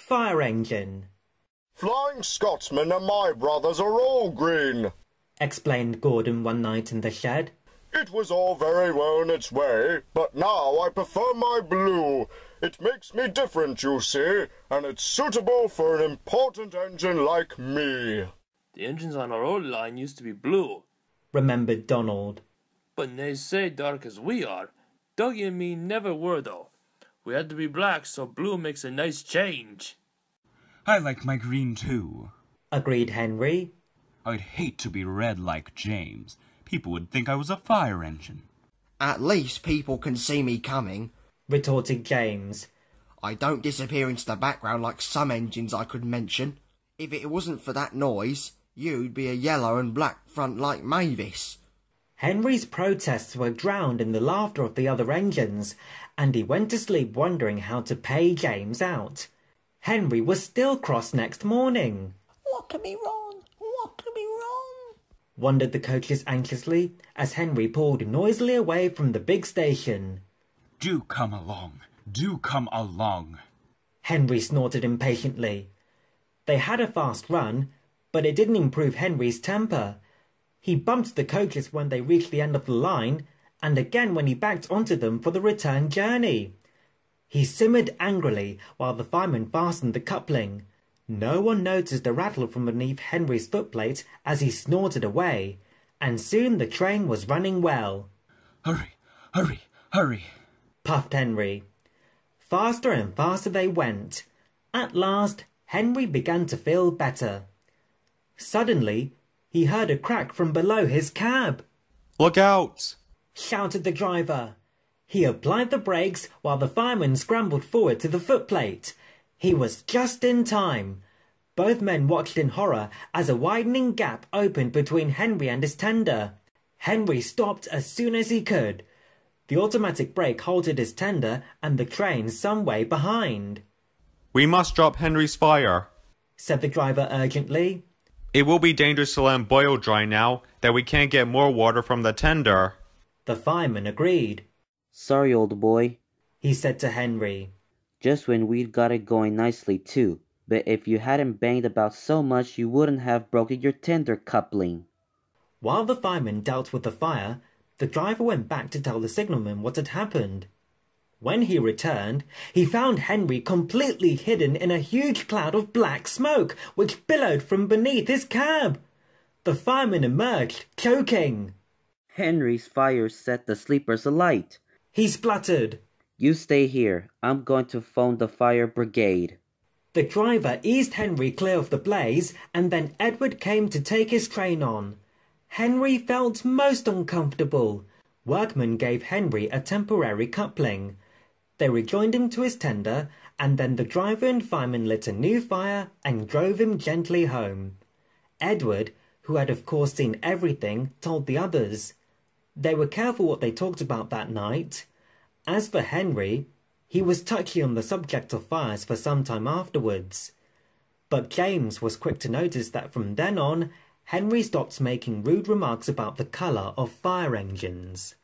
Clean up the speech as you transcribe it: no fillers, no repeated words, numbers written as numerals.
fire engine. Flying Scotsmen and my brothers are all green, explained Gordon one night in the shed. It was all very well in its way, but now I prefer my blue. It makes me different, you see, and it's suitable for an important engine like me. The engines on our old line used to be blue, remembered Donald. But they say dark as we are. Dougie and me never were, though. We had to be black, so blue makes a nice change. I like my green too, agreed Henry. I'd hate to be red like James. People would think I was a fire engine. At least people can see me coming, retorted James. I don't disappear into the background like some engines I could mention. If it wasn't for that noise, you'd be a yellow and black front like Mavis. Henry's protests were drowned in the laughter of the other engines, and he went to sleep wondering how to pay James out. Henry was still cross next morning. What could be wrong? What could be wrong? wondered the coaches anxiously as Henry pulled noisily away from the big station. Do come along. Do come along. Henry snorted impatiently. They had a fast run, but it didn't improve Henry's temper. He bumped the coaches when they reached the end of the line, and again when he backed onto them for the return journey. He simmered angrily while the fireman fastened the coupling. No one noticed a rattle from beneath Henry's footplate as he snorted away, and soon the train was running well. Hurry, hurry, hurry, puffed Henry. Faster and faster they went. At last, Henry began to feel better. Suddenly, he heard a crack from below his cab. Look out! Shouted the driver. He applied the brakes while the fireman scrambled forward to the footplate. He was just in time. Both men watched in horror as a widening gap opened between Henry and his tender. Henry stopped as soon as he could. The automatic brake halted his tender and the train some way behind. We must drop Henry's fire, said the driver urgently. It will be dangerous to let him boil dry now that we can't get more water from the tender. The fireman agreed. Sorry, old boy, he said to Henry. Just when we'd got it going nicely too. But if you hadn't banged about so much, you wouldn't have broken your tender coupling. While the fireman dealt with the fire, the driver went back to tell the signalman what had happened. When he returned, he found Henry completely hidden in a huge cloud of black smoke, which billowed from beneath his cab. The fireman emerged, choking. Henry's fire set the sleepers alight, he spluttered. You stay here. I'm going to phone the fire brigade. The driver eased Henry clear of the blaze, and then Edward came to take his train on. Henry felt most uncomfortable. Workmen gave Henry a temporary coupling. They rejoined him to his tender, and then the driver and fireman lit a new fire and drove him gently home. Edward, who had of course seen everything, told the others. They were careful what they talked about that night. As for Henry, he was touchy on the subject of fires for some time afterwards. But James was quick to notice that from then on, Henry stopped making rude remarks about the colour of fire engines.